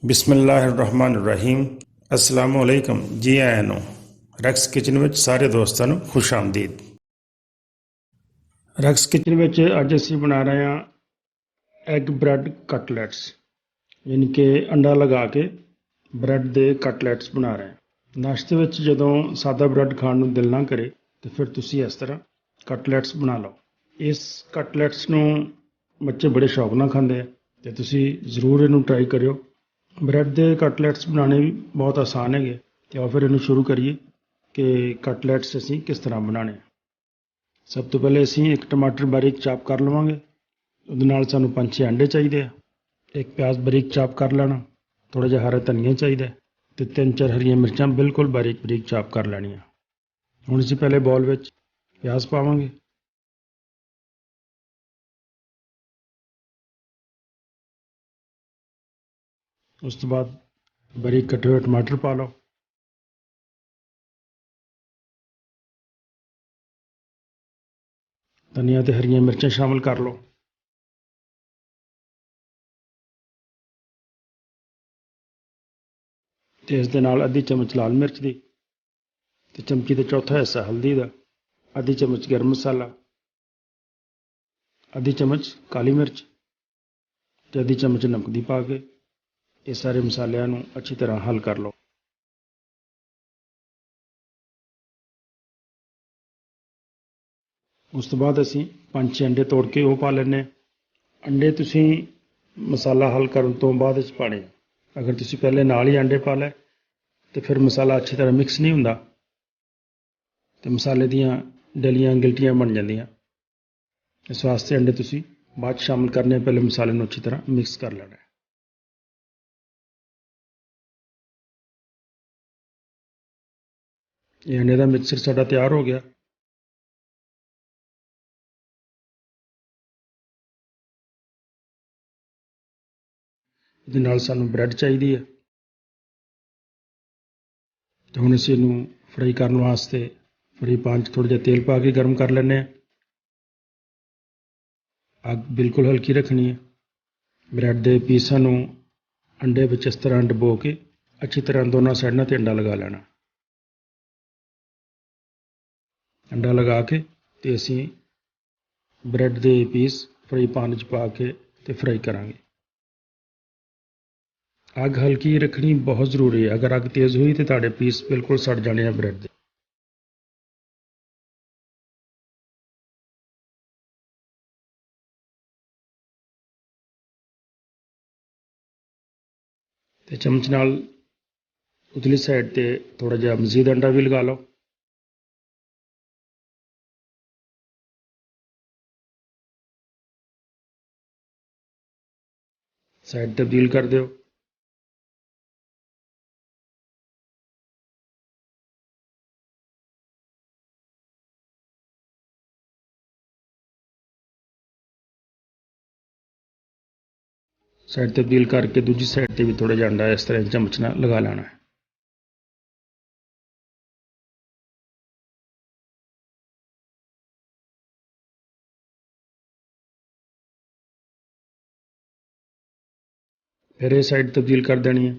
ਬਿਸਮਿਲ੍ਲਾਹਿਰਰਹਿਮਾਨਿਰਰਹੀਮ। अस्सलामु अलैकुम। जी आया ਨੂੰ ਰੈਕਸ ਕਿਚਨ ਵਿੱਚ ਸਾਰੇ ਦੋਸਤਾਂ ਨੂੰ ਖੁਸ਼ ਆਮਦੀਦ। ਰੈਕਸ ਕਿਚਨ ਵਿੱਚ ਅੱਜ ਅਸੀਂ ਬਣਾ ਰਹੇ ਹਾਂ ਐਗ ਬ੍ਰੈਡ ਕਟਲੈਟਸ, ਯਾਨੀ ਕਿ ਅੰਡਾ ਲਗਾ ਕੇ ਬ੍ਰੈਡ ਦੇ ਕਟਲੈਟਸ ਬਣਾ ਰਹੇ ਹਾਂ। ਨਾਸ਼ਤੇ ਵਿੱਚ ਜਦੋਂ ਸਾਦਾ ਬ੍ਰੈਡ ਖਾਣ ਨੂੰ ਦਿਲ ਨਾ ਕਰੇ ਤਾਂ ਫਿਰ ਤੁਸੀਂ ਇਸ ਤਰ੍ਹਾਂ ਕਟਲੈਟਸ ਬਣਾ ਲਓ। ਇਸ ਕਟਲੈਟਸ ਨੂੰ ਬੱਚੇ ਬੜੇ ਸ਼ੌਕ ਨਾਲ ਖਾਂਦੇ ਆ ਅਤੇ ਤੁਸੀਂ ਜ਼ਰੂਰ ਇਹਨੂੰ ਟਰਾਈ ਕਰਿਓ। ਬ੍ਰੈਡ ਦੇ ਕਟਲੈਟਸ ਬਣਾਉਣੇ ਵੀ ਬਹੁਤ ਆਸਾਨ ਹੈਗੇ ਅਤੇ ਆਓ ਫਿਰ ਇਹਨੂੰ ਸ਼ੁਰੂ ਕਰੀਏ ਕਿ ਕਟਲੈਟਸ ਅਸੀਂ ਕਿਸ ਤਰ੍ਹਾਂ ਬਣਾਉਣੇ। ਸਭ ਤੋਂ ਪਹਿਲੇ ਅਸੀਂ ਇੱਕ ਟਮਾਟਰ ਬਾਰੀਕ ਚਾਪ ਕਰ ਲਵਾਂਗੇ। ਉਹਦੇ ਨਾਲ ਸਾਨੂੰ 5-6 ਅੰਡੇ ਚਾਹੀਦੇ ਆ। ਇੱਕ ਪਿਆਜ਼ ਬਾਰੀਕ ਚਾਪ ਕਰ ਲੈਣਾ। ਥੋੜ੍ਹਾ ਜਿਹਾ ਹਰਾ ਧਨੀਆ ਚਾਹੀਦਾ ਅਤੇ 3-4 ਹਰੀਆਂ ਮਿਰਚਾਂ ਬਿਲਕੁਲ ਬਾਰੀਕ ਬਾਰੀਕ ਚਾਪ ਕਰ ਲੈਣੀਆਂ। ਹੁਣ ਅਸੀਂ ਪਹਿਲੇ ਬੌਲ ਵਿੱਚ ਪਿਆਜ਼ ਪਾਵਾਂਗੇ। ਉਸ ਤੋਂ ਬਾਅਦ ਬਾਰੀਕ ਕੱਟੇ ਹੋਏ ਟਮਾਟਰ ਪਾ ਲਓ। ਧਨੀਆ ਅਤੇ ਹਰੀਆਂ ਮਿਰਚਾਂ ਸ਼ਾਮਿਲ ਕਰ ਲਓ। ਅਤੇ ਇਸ ਦੇ ਨਾਲ ਅੱਧੀ ਚਮਚ ਲਾਲ ਮਿਰਚ ਦੀ ਅਤੇ ਚਮਚੀ ਦਾ ਚੌਥਾ ਹਿੱਸਾ ਹਲਦੀ ਦਾ, ਅੱਧੀ ਚਮਚ ਗਰਮ ਮਸਾਲਾ, ਅੱਧੀ ਚਮਚ ਕਾਲੀ ਮਿਰਚ ਅਤੇ ਅੱਧੀ ਚਮਚ ਨਮਕ ਦੀ ਪਾ ਕੇ ਇਹ ਸਾਰੇ ਮਸਾਲਿਆਂ ਨੂੰ ਅੱਛੀ ਤਰ੍ਹਾਂ ਹੱਲ ਕਰ ਲਓ। ਉਸ ਤੋਂ ਬਾਅਦ ਅਸੀਂ 5-6 ਅੰਡੇ ਤੋੜ ਕੇ ਉਹ ਪਾ ਲੈਂਦੇ ਹਾਂ। ਅੰਡੇ ਤੁਸੀਂ ਮਸਾਲਾ ਹੱਲ ਕਰਨ ਤੋਂ ਬਾਅਦ ਵਿੱਚ ਪਾਣੇ। ਅਗਰ ਤੁਸੀਂ ਪਹਿਲੇ ਨਾਲ ਹੀ ਅੰਡੇ ਪਾ ਲਏ ਤਾਂ ਫਿਰ ਮਸਾਲਾ ਅੱਛੀ ਤਰ੍ਹਾਂ ਮਿਕਸ ਨਹੀਂ ਹੁੰਦਾ ਅਤੇ ਮਸਾਲੇ ਦੀਆਂ ਡਲੀਆਂ ਗਿਲਟੀਆਂ ਬਣ ਜਾਂਦੀਆਂ। ਇਸ ਵਾਸਤੇ ਅੰਡੇ ਤੁਸੀਂ ਬਾਅਦ 'ਚ ਸ਼ਾਮਿਲ ਕਰਨੇ। ਪਹਿਲੇ ਮਸਾਲੇ ਨੂੰ ਅੱਛੀ ਤਰ੍ਹਾਂ ਮਿਕਸ ਕਰ ਲੈਣਾ। ਇਹ ਅੰਡੇ ਦਾ ਮਿਕਸਚਰ ਸਾਡਾ ਤਿਆਰ ਹੋ ਗਿਆ। ਇਹਦੇ ਨਾਲ ਸਾਨੂੰ ਬ੍ਰੈਡ ਚਾਹੀਦੀ ਹੈ ਅਤੇ ਹੁਣ ਅਸੀਂ ਇਹਨੂੰ ਫਰਾਈ ਕਰਨ ਵਾਸਤੇ ਫਰਾਈ ਪੈਨ 'ਚ ਥੋੜ੍ਹਾ ਜਿਹਾ ਤੇਲ ਪਾ ਕੇ ਗਰਮ ਕਰ ਲੈਂਦੇ ਹਾਂ। ਅੱਗ ਬਿਲਕੁਲ ਹਲਕੀ ਰੱਖਣੀ ਹੈ। ਬ੍ਰੈਡ ਦੇ ਪੀਸਾਂ ਨੂੰ ਅੰਡੇ ਵਿੱਚ ਇਸ ਤਰ੍ਹਾਂ ਡੁਬੋ ਕੇ ਅੱਛੀ ਤਰ੍ਹਾਂ ਦੋਨਾਂ ਸਾਈਡਾਂ 'ਤੇ ਅੰਡਾ ਲਗਾ ਲੈਣਾ। ਅੰਡਾ ਲਗਾ ਕੇ ਅਤੇ ਅਸੀਂ ਬ੍ਰੈਡ ਦੇ ਪੀਸ ਫਰਾਈ ਪੈਨ 'ਚ ਪਾ ਕੇ ਅਤੇ ਫਰਾਈ ਕਰਾਂਗੇ। ਅੱਗ ਹਲਕੀ ਰੱਖਣੀ ਬਹੁਤ ਜ਼ਰੂਰੀ ਹੈ। ਅਗਰ ਅੱਗ ਤੇਜ਼ ਹੋਈ ਤਾਂ ਤੁਹਾਡੇ ਪੀਸ ਬਿਲਕੁਲ ਸੜ ਜਾਣੇ ਆ ਬ੍ਰੈਡ ਦੇ। ਅਤੇ ਚਮਚ ਨਾਲ ਉਤਲੀ ਸਾਈਡ 'ਤੇ ਥੋੜ੍ਹਾ ਜਿਹਾ ਮਜ਼ੀਦ ਅੰਡਾ ਵੀ ਲਗਾ ਲਓ। ਸਾਈਡ ਤਬਦੀਲ ਕਰ ਦਿਓ। ਸਾਈਡ ਤਬਦੀਲ ਕਰਕੇ ਦੂਜੀ ਸਾਈਡ 'ਤੇ ਵੀ ਥੋੜ੍ਹਾ ਜਿਹਾ ਅੰਡਾ ਇਸ ਤਰ੍ਹਾਂ ਚਮਚ ਨਾਲ ਲਗਾ ਲੈਣਾ ਹੈ। ਫਿਰ ਇਹ ਸਾਈਡ ਤਬਦੀਲ ਕਰ ਦੇਣੀ ਹੈ।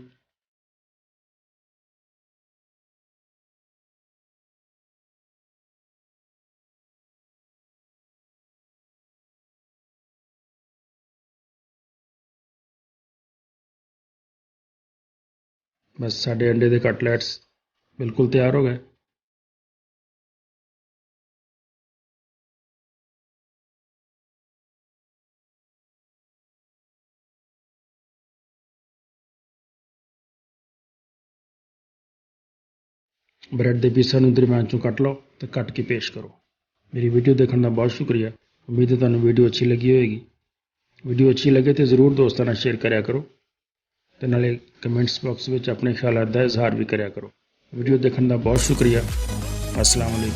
ਬਸ ਸਾਡੇ ਅੰਡੇ ਦੇ ਕਟਲੈਟਸ ਬਿਲਕੁਲ ਤਿਆਰ ਹੋ ਗਏ। ਬ੍ਰੈਡ ਦੇ ਪੀਸਾਂ ਨੂੰ ਦਰਮਿਆਨ 'ਚੋਂ ਕੱਟ ਲਓ ਅਤੇ ਕੱਟ ਕੇ ਪੇਸ਼ ਕਰੋ। ਮੇਰੀ ਵੀਡੀਓ ਦੇਖਣ ਦਾ ਬਹੁਤ ਸ਼ੁਕਰੀਆ। ਉਮੀਦ ਹੈ ਤੁਹਾਨੂੰ ਵੀਡੀਓ ਅੱਛੀ ਲੱਗੀ ਹੋਏਗੀ। ਵੀਡੀਓ ਅੱਛੀ ਲੱਗੇ ਤਾਂ ਜ਼ਰੂਰ ਦੋਸਤਾਂ ਨਾਲ ਸ਼ੇਅਰ ਕਰਿਆ ਕਰੋ ਅਤੇ ਨਾਲੇ ਕਮੈਂਟਸ ਬਾਕਸ ਵਿੱਚ ਆਪਣੇ ਖਿਆਲਾਂ ਦਾ ਇਜ਼ਹਾਰ ਵੀ ਕਰਿਆ ਕਰੋ। ਵੀਡੀਓ ਦੇਖਣ ਦਾ ਬਹੁਤ ਸ਼ੁਕਰੀਆ। अस्सलाम वालेकुम।